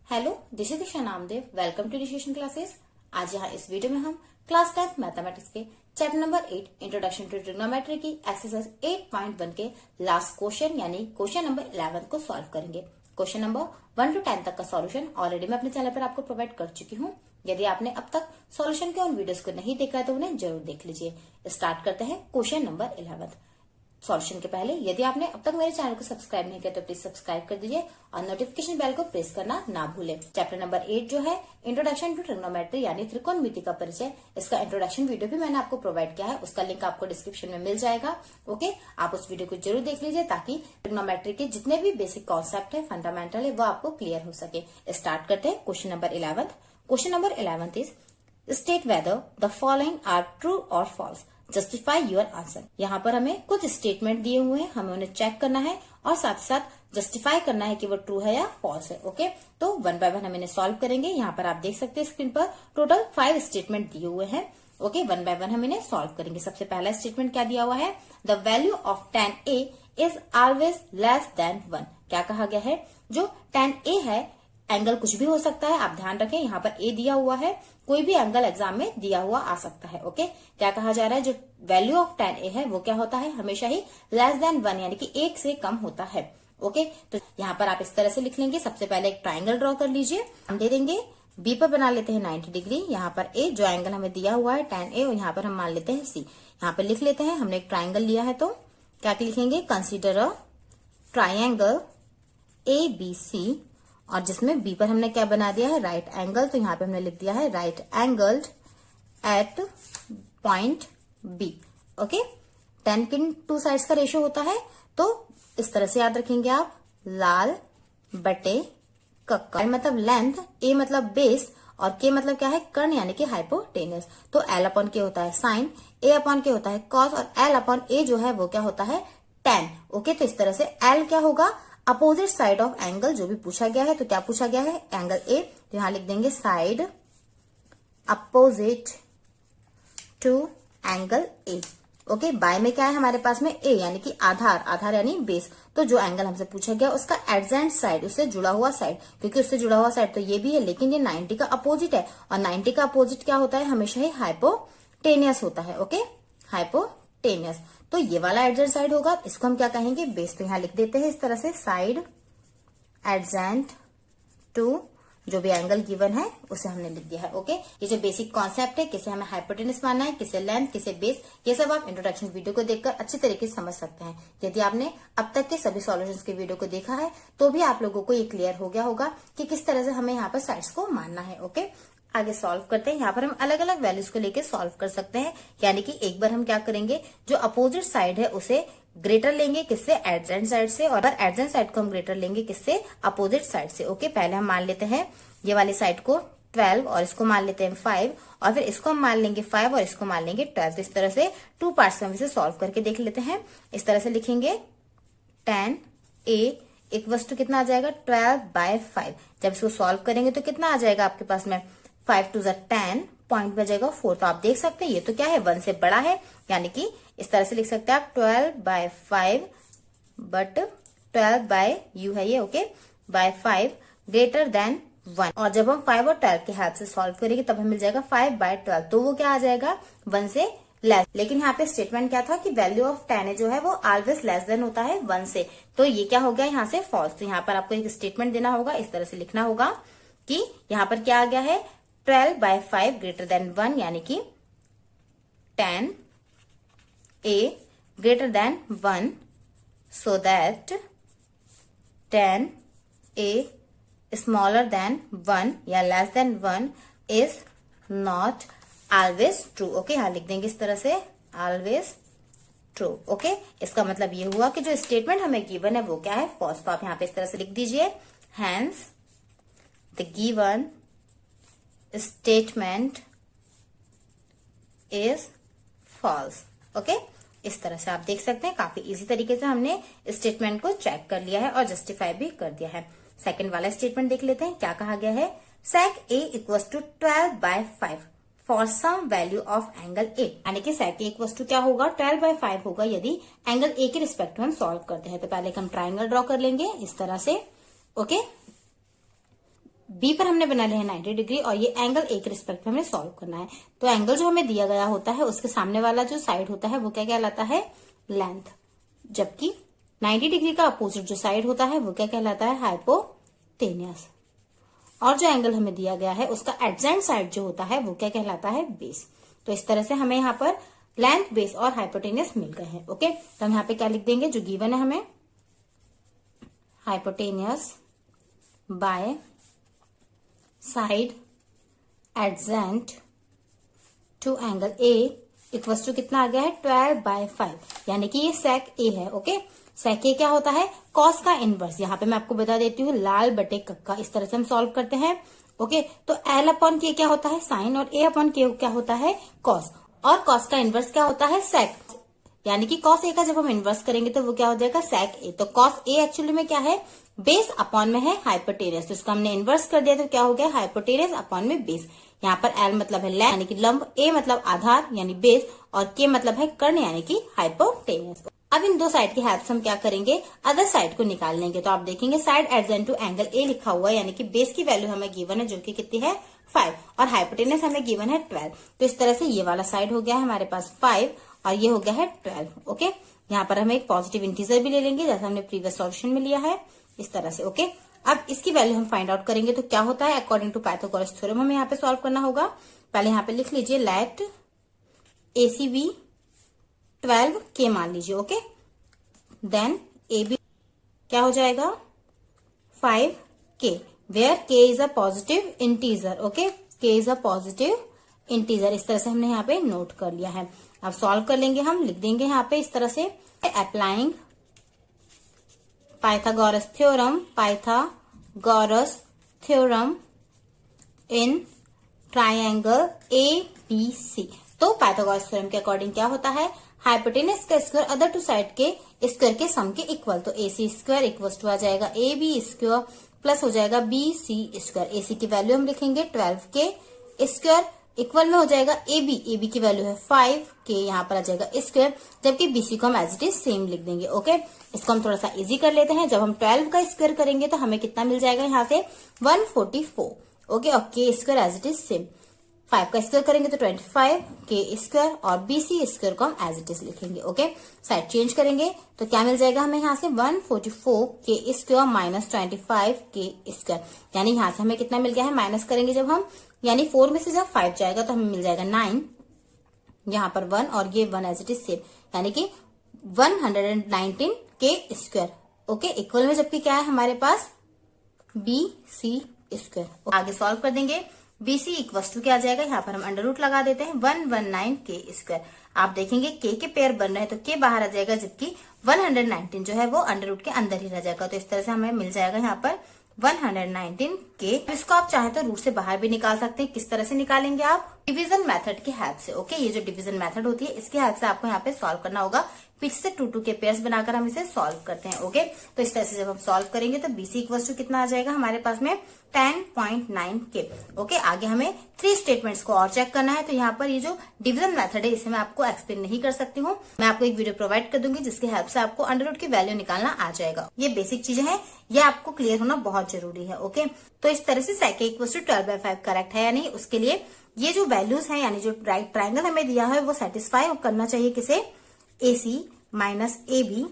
Hello, this is Disha Namdev. Welcome to initiation classes. आज यहाँ इस वीडियो में हम क्लास 10 मैथमेटिक्स के chapter number 8 introduction to trigonometry की एक्सरसाइज 8.1 के लास्ट क्वेश्चन यानी क्वेश्चन नंबर 11 को सॉल्व करेंगे। क्वेश्चन नंबर 1 to 10 तक का सॉल्यूशन ऑलरेडी मैं अपने चैनल पर आपको प्रोवाइड कर चुकी हूँ। यदि आपने अब तक सॉल्यूशन के उन वीडियोस को नहीं देखा है तो उन्हें जरूर देख लीजिए। स्टार्ट करते हैं क्वेश्चन नंबर 11। सॉल्यूशन के पहले यदि आपने अब तक मेरे चैनल को सब्सक्राइब नहीं किया तो प्लीज सब्सक्राइब कर दीजिए और नोटिफिकेशन बेल को प्रेस करना ना भूलें। चैप्टर नंबर 8 जो है इंट्रोडक्शन टू ट्रिग्नोमेट्री यानी त्रिकोणमिति का परिचय, इसका इंट्रोडक्शन वीडियो भी मैंने आपको प्रोवाइड किया है। उसका लिंक आपको डिस्क्रिप्शन में मिल जाएगा। ओके, आप उस वीडियो को जरूर देख लीजिए ताकि ट्रिग्नोमेट्री के जितने भी बेसिक कॉन्सेप्ट है, फंडामेंटल है, वो आपको क्लियर हो सके। स्टार्ट करते हैं question number 11। Question number 11 is state whether the following are true और फॉल्स, जस्टिफाई योर आंसर। यहाँ पर हमें कुछ स्टेटमेंट दिए हुए हैं, हमें उन्हें चेक करना है और साथ ही साथ जस्टिफाई करना है कि वो ट्रू है या फॉल्स है। ओके, तो वन बाय वन हम इन्हें सॉल्व करेंगे। यहाँ पर आप देख सकते हैं स्क्रीन पर टोटल 5 स्टेटमेंट दिए हुए हैं। ओके, वन बाय वन हम इन्हें सॉल्व करेंगे। सबसे पहला स्टेटमेंट क्या दिया हुआ है, the value of tan A is always less than 1। क्या कहा गया है, जो tan A है एंगल कुछ भी हो सकता है, आप ध्यान रखें। यहाँ पर ए दिया हुआ है, कोई भी एंगल एग्जाम में दिया हुआ आ सकता है। ओके, क्या कहा जा रहा है, जो वैल्यू ऑफ tan A है वो क्या होता है, हमेशा ही लेस देन 1 यानी कि 1 से कम होता है। ओके, तो यहाँ पर आप इस तरह से लिख लेंगे। सबसे पहले एक ट्राइंगल ड्रॉ कर लीजिए। हम दे देंगे बी पर बना लेते हैं 90 डिग्री। यहाँ पर ए जो एंगल हमें दिया हुआ है tan A, और यहाँ पर हम मान लेते हैं सी। यहाँ पर लिख लेते हैं, हमने एक ट्राइंगल लिया है तो क्या लिखेंगे, कंसिडर अ ट्राइंगल ABC, और जिसमें बी पर हमने क्या बना दिया है, राइट एंगल। तो यहाँ पे हमने लिख दिया है right angled at point B. Okay, 10 की 2 साइड्स का रेशियो होता है, तो इस तरह से याद रखेंगे आप, लाल बटे कक्का। मतलब लेंथ, ए मतलब बेस और के मतलब क्या है, कर्ण यानी कि हाइपोटेनस। तो एल अपॉन के होता है साइन, ए अपॉन के होता है कॉस, और एल अपॉन ए जो है वो क्या होता है, टेन। ओके, तो इस तरह से एल क्या होगा, अपोजिट साइड ऑफ एंगल जो भी पूछा गया है। तो क्या पूछा गया है, एंगल ए, तो यहां लिख देंगे side opposite to angle A. Okay, by में क्या है हमारे पास में, ए यानी कि आधार, आधार यानी बेस। तो जो एंगल हमसे पूछा गया उसका एडजेंट साइड, उससे जुड़ा हुआ साइड, क्योंकि उससे जुड़ा हुआ साइड तो ये भी है, लेकिन ये 90 का अपोजिट है, और 90 का अपोजिट क्या होता है, हमेशा ही हाइपोटेनियस होता है। ओके, हाइपोटेनियस, तो ये वाला एडजेंट साइड होगा, इसको हम क्या कहेंगे, बेस। तो यहां लिख देते हैं इस तरह से, साइड एडजेंट टू जो भी एंगल गिवन है उसे हमने लिख दिया है। ओके, ये जो बेसिक कॉन्सेप्ट है, किसे हमें हाइपोटेनस मानना है, किसे लेंथ, किसे बेस, ये सब आप इंट्रोडक्शन वीडियो को देखकर अच्छी तरीके से समझ सकते हैं। यदि आपने अब तक के सभी सॉल्यूशंस के वीडियो को देखा है तो भी आप लोगों को ये क्लियर हो गया होगा कि किस तरह से हमें यहाँ पर साइड्स को मानना है। ओके, आगे सॉल्व करते हैं। यहाँ पर हम अलग अलग वैल्यूज को लेके सॉल्व कर सकते हैं, यानी कि एक बार हम क्या करेंगे, जो अपोजिट साइड है उसे ग्रेटर लेंगे किससे, एडजेंट साइड से, और एडजेंट साइड को हम ग्रेटर लेंगे किससे, अपोजिट साइड से। ओके, पहले हम मान लेते हैं ये वाली साइड को 12 और इसको मान लेते हैं 5, और फिर इसको हम मान लेंगे 5 और इसको मान लेंगे 12। तो इस तरह से 2 पार्ट्स में इसे सॉल्व करके देख लेते हैं। इस तरह से लिखेंगे tan A इक्वल्स टू कितना आ जाएगा, 12/5। जब इसको सॉल्व करेंगे तो कितना आ जाएगा आपके पास में, 5 2 10, पॉइंट बचेगा 4। तो आप देख सकते हैं ये तो क्या है, 1 से बड़ा है, यानी कि इस तरह से लिख सकते हैं आप 12/5, बट 12/u है ये। ओके, बाय 5 ग्रेटर देन 1, और जब हम 5 और 12 के हेल्प से सॉल्व करेंगे तब हमें मिल जाएगा 5/12, तो वो क्या आ जाएगा, 1 से लेस। लेकिन यहाँ पे स्टेटमेंट क्या था कि वैल्यू ऑफ tan जो है वो ऑलवेज लेस देन होता है 1 से, तो ये क्या हो गया यहाँ से फॉल्स। तो यहाँ पर आपको एक स्टेटमेंट देना होगा, इस तरह से लिखना होगा कि यहाँ पर क्या आ गया है, 12/5 ग्रेटर देन 1, यानी कि tan A greater than 1, so that tan A smaller than 1 या less than 1 is not always true. Okay, यहां लिख देंगे इस तरह से, ऑलवेज ट्रू। ओके, इसका मतलब ये हुआ कि जो स्टेटमेंट हमें गिवन है वो क्या है, फॉल्स। तो आप यहां पे इस तरह से लिख दीजिए, hence the given statement is false. Okay, इस तरह से आप देख सकते हैं, काफी इजी तरीके से हमने स्टेटमेंट को चेक कर लिया है और जस्टिफाई भी कर दिया है। सेकंड वाला स्टेटमेंट देख लेते हैं, क्या कहा गया है, sec A equals to 12/5 for some value of angle A, यानी कि sec A इक्वल्स टू क्या होगा, 12/5 होगा यदि एंगल A के रिस्पेक्ट में हम सॉल्व करते हैं। तो पहले हम ट्राइंगल ड्रॉ कर लेंगे इस तरह से। ओके, बी पर हमने बना लिया है 90 डिग्री और ये एंगल ए के रिस्पेक्ट में हमें सॉल्व करना है। तो एंगल जो हमें दिया गया होता है उसके सामने वाला जो साइड होता है वो क्या कहलाता है, लेंथ, जबकि 90 डिग्री का अपोजिट जो साइड होता है वो क्या कहलाता है, हाइपोटेनियस। और जो एंगल हमें दिया गया है उसका एडजेंट साइड जो होता है वो क्या कहलाता है, बेस। तो इस तरह से हमें यहाँ पर लेंथ, बेस और हाइपोटेनियस मिल गए हैं। ओके, तो हम यहाँ पे क्या लिख देंगे, जो गिवन है हमें, hypotenuse by side adjacent to angle A equals to कितना आ गया है, 12/5, यानी कि ये सेक ए है। ओके, सेक ए क्या होता है, कॉस का इनवर्स। यहाँ पे मैं आपको बता देती हूँ, लाल बटे कक्का, इस तरह से हम सॉल्व करते हैं। ओके, तो एल अपॉन के क्या होता है, साइन, और ए अपॉन के क्या होता है, कॉस, और कॉस का इनवर्स क्या होता है, सेक, यानी कि कॉस ए का जब हम इनवर्स करेंगे तो वो क्या हो जाएगा, सेक ए। तो कॉस ए एक्चुअली में क्या है, बेस अपॉन में है हाइपोटेनियस, तो इसको हमने इनवर्स कर दिया तो क्या हो गया, हाइपोटेनियस अपॉन में बेस। यहाँ पर एल मतलब है लेंथ यानी कि लंब, ए मतलब आधार यानी बेस, और के मतलब है कर्ण यानी कि हाइपोटेनियस। अब इन दो साइड की हेल्प से हम क्या करेंगे, अदर साइड को निकाल लेंगे। तो आप देखेंगे साइड एडजेंट टू एंगल ए लिखा हुआ है, यानी कि बेस की वैल्यू हमें गिवन है जो कि कितनी है, 5, और हाइपोटेनियस हमें गिवन है 12। तो इस तरह से ये वाला साइड हो गया है हमारे पास 5 और ये हो गया है 12। ओके, यहाँ पर हम एक पॉजिटिव इंटीजर भी ले लेंगे जैसा हमने प्रीवियस सॉल्यूशन में लिया है, इस तरह से। ओके, अब इसकी वैल्यू हम फाइंड आउट करेंगे तो क्या होता है, अकॉर्डिंग टू पाइथागोरस थ्योरम हमें यहाँ पे सॉल्व करना होगा। पहले यहाँ पे लिख लीजिए, लेट ACB 12 के मान लीजिए। ओके, देन AB क्या हो जाएगा, 5K, where K is a positive integer. Okay, K is a positive integer, इस तरह से हमने यहाँ पे नोट कर लिया है। अब सॉल्व कर लेंगे, हम लिख देंगे यहाँ पे इस तरह से, applying Pythagoras theorem in triangle ABC। तो पाइथागोरस थ्योरम के अकॉर्डिंग क्या होता है, हाइपोटेनियस का स्क्वायर अदर टू साइड के स्क्वायर के सम के इक्वल। तो AC स्क्वायर इक्वल टू आ जाएगा AB स्क्वायर प्लस हो जाएगा BC स्क्वायर। AC की वैल्यू हम लिखेंगे 12 के स्क्वायर, इक्वल में हो जाएगा AB की वैल्यू है 5K, यहाँ पर आ जाएगा स्क्वायर, जबकि BC को हम एज इट इज सेम लिख देंगे। ओके, इसको हम थोड़ा सा इजी कर लेते हैं। जब हम 12 का स्क्वायर करेंगे तो हमें कितना मिल जाएगा, यहाँ से 144। ओके, और K square as it is same, 5 का स्क्वायर करेंगे तो 25 K स्क्वायर, और BC स्क्वायर को हम एज इट इज लिखेंगे। ओके, साइड चेंज करेंगे तो क्या मिल जाएगा हमें, यहाँ से 144 K square minus 25 K square, यानी यहाँ से हमें कितना मिल गया है, माइनस करेंगे जब हम, यानी 4 में से जब 5 जाएगा तो हमें मिल जाएगा 9, यहाँ पर 1 और ये 1 एज इट इज सेम, यानी कि 119 K स्क्वायर। ओके, इक्वल में जबकि क्या है हमारे पास, BC स्क्वायर। आगे सॉल्व कर देंगे, BC इक्वल्स टू क्या आ जाएगा, यहाँ पर हम अंडर रूट लगा देते हैं, 119 K स्क्वायर। आप देखेंगे K के पेयर बन रहे हैं तो K बाहर आ जाएगा, जबकि 119 जो है वो अंडर रूट के अंदर ही रह जाएगा। तो इस तरह से हमें मिल जाएगा यहाँ पर 119 K। इसको आप चाहे तो रूट से बाहर भी निकाल सकते हैं। किस तरह से निकालेंगे आप, डिवीजन मेथड की हेल्प से। ओके, ये जो डिवीजन मेथड होती है इसकी हेल्प से आपको यहाँ पे सॉल्व करना होगा। पीछे से 2 के पेयर्स बनाकर हम इसे सॉल्व करते हैं। ओके, तो इस तरह से जब हम सॉल्व करेंगे तो BC इक्वल्स टू कितना आ जाएगा हमारे पास में, 10.9 K। ओके, आगे हमें 3 स्टेटमेंट्स को और चेक करना है। तो यहाँ पर ये जो डिवीजन मेथड है इसे मैं आपको एक्सप्लेन नहीं कर सकती हूँ, मैं आपको एक वीडियो प्रोवाइड कर दूंगी जिसकी हेल्प से आपको अंडर रूट की वैल्यू निकालना आ जाएगा। ये बेसिक चीजें हैं, ये आपको क्लियर होना बहुत जरूरी है। ओके, तो इस तरह से सेक इक्वल्स टू 12/5 करेक्ट है या नहीं, उसके लिए ये जो वैल्यूज है यानी जो राइट ट्राइंगल हमें दिया है वो सेटिस्फाई करना चाहिए किसे, AC माइनस AB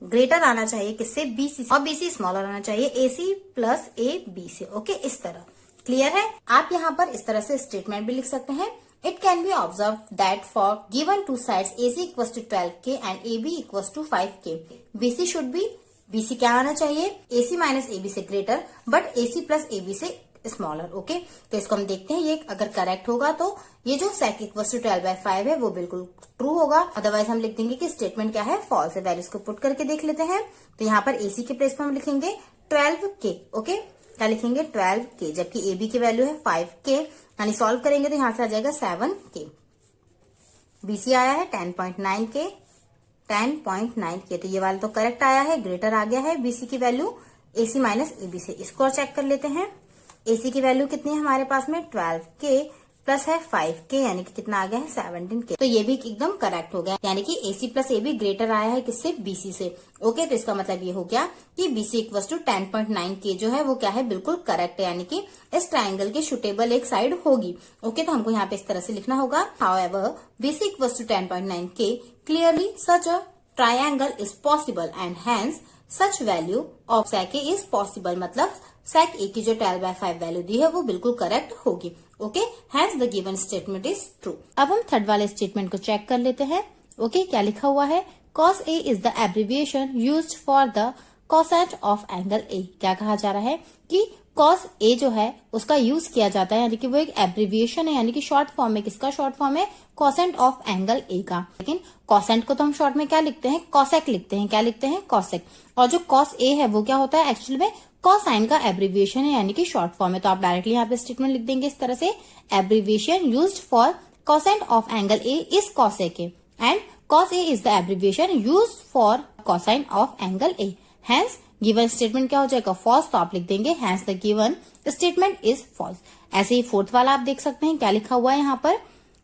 ग्रेटर आना चाहिए किससे, BC, और BC स्मॉलर आना चाहिए AC प्लस AB से। ओके, इस तरह क्लियर है। आप यहाँ पर इस तरह से स्टेटमेंट भी लिख सकते हैं, it can be observe that for given 2 sides AC equals to 12K and AB equals to 5K, BC should be, BC क्या आना चाहिए, AC माइनस AB से greater but AC plus AB से स्मॉलर। ओके, तो इसको हम देखते हैं, ये अगर करेक्ट होगा तो ये जो सेक इक्वल्स टू 12/5 है वो बिल्कुल ट्रू होगा, अदरवाइज हम लिख देंगे कि स्टेटमेंट क्या है, फॉल्स है। वैल्यूज को पुट करके देख लेते हैं। तो यहाँ पर AC के प्लेस पर हम लिखेंगे 12K। ओके, क्या लिखेंगे, 12K, जबकि AB की वैल्यू है 5K, यानी सॉल्व करेंगे तो यहाँ से आ जाएगा 7K। BC आया है 10.9K, 10.9K, तो ये वाला तो करेक्ट आया है, ग्रेटर आ गया है BC की वैल्यू AC माइनस AB से। इसको और चेक कर लेते हैं, AC की वैल्यू कितनी है हमारे पास में, 12K, प्लस है 5k यानी कि कितना आ गया है 17k। तो ये भी एकदम करेक्ट हो गया, यानी कि AC प्लस AB ग्रेटर आया है किससे, BC से। ओके, तो इसका मतलब ये हो गया कि BC इक्वल टू 10.9k जो है वो क्या है, बिल्कुल करेक्ट है, यानी कि इस ट्राइंगल के सुटेबल एक साइड होगी। ओके, तो हमको यहाँ पे इस तरह से लिखना होगा, however BC equal to 10.9k clearly such a triangle is possible and hence such value of sec A is possible. मतलब सेक ए की जो 12/5 वैल्यू दी है वो बिल्कुल करेक्ट होगी। Okay, hence the given statement is true. अब हम थर्ड वाले स्टेटमेंट को चेक कर लेते हैं। ओके, क्या लिखा हुआ है, cos A is the abbreviation used for the quotient of angle A। क्या कहा जा रहा है कि cos A जो है उसका यूज किया जाता है, यानी कि वो एक एब्रिविएशन है, यानी कि शॉर्ट फॉर्म है। किसका शॉर्ट फॉर्म है, कोसेंट ऑफ एंगल A का। लेकिन कोसेंट को तो हम शॉर्ट में क्या लिखते हैं, कोसेक लिखते हैं। क्या लिखते हैं, कोसेक। और जो cos A है वो क्या होता है, एक्चुअली में कोसाइन का एब्रिविएशन है, यानी कि शॉर्ट फॉर्म है। तो आप डायरेक्टली यहाँ पे स्टेटमेंट लिख देंगे इस तरह से, abbreviation used for quotient of angle A is cosec A and cos A is the abbreviation used for cosine of angle A. Hence, given statement क्या हो जाएगा, false। तो आप लिख देंगे hence the given statement is false। ऐसे ही fourth वाला आप देख सकते हैं क्या लिखा हुआ है यहाँ पर,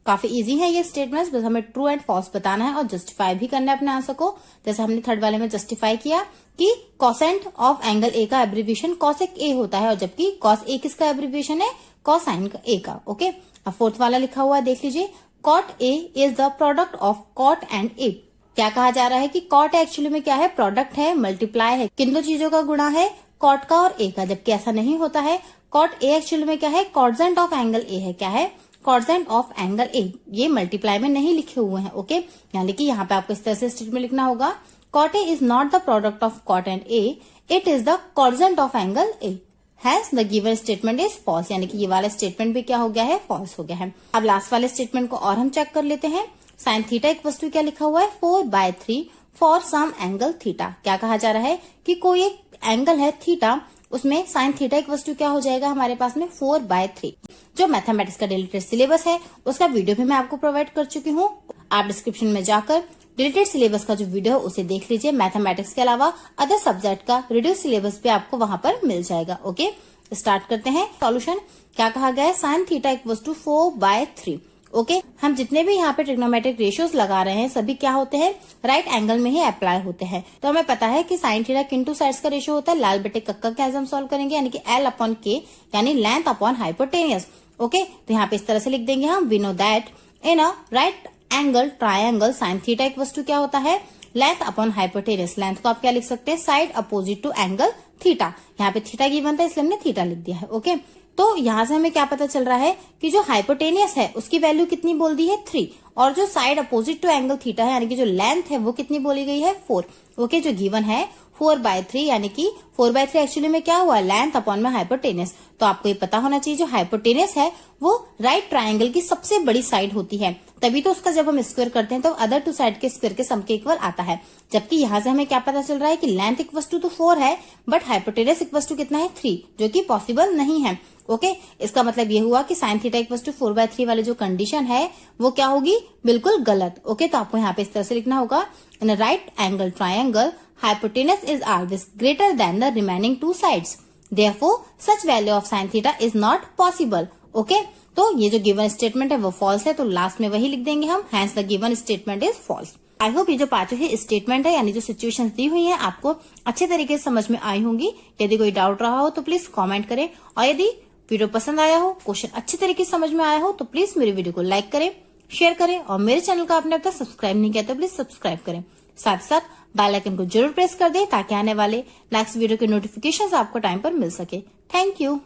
काफी इजी है ये स्टेटमेंट्स, बस हमें ट्रू एंड फॉल्स बताना है और जस्टिफाई भी करना है अपने आंसर को। जैसे हमने थर्ड वाले में जस्टिफाई किया कि कोसेंट ऑफ एंगल A का एब्रिविएशन cosec A होता है, और जबकि cos A किसका एब्रिविएशन है, कोसाइन A का। ओके, अब फोर्थ वाला लिखा हुआ है देख लीजिए, cot A is the product of cot and A। क्या कहा जा रहा है कि cot एक्चुअली में क्या है, प्रोडक्ट है, मल्टीप्लाई है, किन दो चीजों का गुणा है, cot का और A का, जबकि ऐसा नहीं होता है। cot A एक्चुअली में क्या है, कॉर्जेंट ऑफ एंगल A है। क्या है, कॉर्जेंट ऑफ एंगल A। ये मल्टीप्लाई में नहीं लिखे हुए हैं। ओके, यानी कि यहाँ पे आपको इस तरह से स्टेटमेंट लिखना होगा, cot A is not the product of cot and A, it is the cosine of angle A। Hence the given statement is false, यानी कि ये वाला स्टेटमेंट भी क्या हो गया है, false हो गया है। अब लास्ट वाले स्टेटमेंट को और हम चेक कर लेते हैं। sin थीटा इक्वल टू क्या लिखा हुआ है, 4/3 फॉर सम एंगल थीटा। क्या कहा जा रहा है कि कोई एक एंगल है थीटा, उसमें sin थीटा इक्वल टू क्या हो जाएगा हमारे पास में 4/3। जो मैथमेटिक्स का डिलीटेड सिलेबस है उसका वीडियो भी मैं आपको प्रोवाइड कर चुकी हूँ। आप डिस्क्रिप्शन में जाकर डिलीटेड सिलेबस का जो वीडियो है उसे देख लीजिए। मैथमेटिक्स के अलावा अदर सब्जेक्ट का रिड्यूस सिलेबस भी आपको वहां पर मिल जाएगा। ओके, स्टार्ट करते हैं सॉल्यूशन। क्या कहा गया है, sin theta equal to 4/3। Okay, हम जितने भी यहाँ पे ट्रिग्नोमेट्रिक रेशियोज लगा रहे हैं सभी क्या होते हैं, राइट एंगल में ही अप्लाई होते हैं। तो हमें पता है कि sin थीटा किन टू साइड्स का रेशियो होता है, लाल बटे कक्का के एज हम सॉल्व करेंगे, यानी कि L/K यानी लेंथ अपॉन हाइपोटेनियस। ओके, तो यहाँ पे इस तरह से लिख देंगे हम, we know that in a right angle triangle sin theta equal to क्या होता है, लेंथ अपॉन हाइपोटेनियस। लेंथ को आप क्या लिख सकते हैं, side opposite to angle theta. यहाँ पे थीटा गिवन था इसलिए हमने थीटा लिख दिया है। ओके, तो यहाँ से हमें क्या पता चल रहा है कि जो हाइपोटेनियस है उसकी वैल्यू कितनी बोल दी है, 3, और जो side opposite to angle theta है यानी कि जो लेंथ है वो कितनी बोली गई है, 4। ओके, जो गिवन है 4/3, यानी कि 4/3 एक्चुअली में क्या हुआ, लेंथ अपॉन में हाइपोटेनियस। तो आपको ये पता होना चाहिए जो हाइपोटेनियस है वो राइट ट्राइंगल की सबसे बड़ी साइड होती है, तभी तो उसका जब हम स्क्वायर करते हैं तो अदर टू साइड के स्क्वायर के सम के इक्वल आता है। जबकि यहाँ से हमें क्या पता चल रहा है कि लेंथ इक्वल टू तो 4 है बट हाइपोटेनियस इक्वल टू कितना है, 3, जो कि पॉसिबल नहीं है। ओके, इसका मतलब ये हुआ कि sin थीटा इक्वल टू 4/3 वाली जो कंडीशन है वो क्या होगी, बिल्कुल गलत। ओके, तो आपको यहाँ पे इस तरह से लिखना होगा, in a right angle triangle hypotenuse is always greater than the remaining two sides. Therefore, such value of sin theta is not possible. Okay? तो ये जो गिवन स्टेटमेंट है वो फॉल्स है, तो लास्ट में वही लिख देंगे हम, hence the given statement is false. I hope ये जो पांचों ही स्टेटमेंट है यानी जो सिचुएशंस दी हुई हैं आपको अच्छे तरीके से समझ में आई होंगी। यदि कोई डाउट रहा हो तो प्लीज कमेंट करें, और यदि वीडियो पसंद आया हो, क्वेश्चन अच्छे तरीके से समझ में आया हो तो प्लीज मेरे वीडियो को लाइक करें, शेयर करें, और मेरे चैनल को आपने अब तक सब्सक्राइब नहीं किया तो प्लीज सब्सक्राइब करें। साथ ही साथ बेल आइकन को जरूर प्रेस कर दें ताकि आने वाले नेक्स्ट वीडियो के नोटिफिकेशंस आपको टाइम पर मिल सके। Thank you.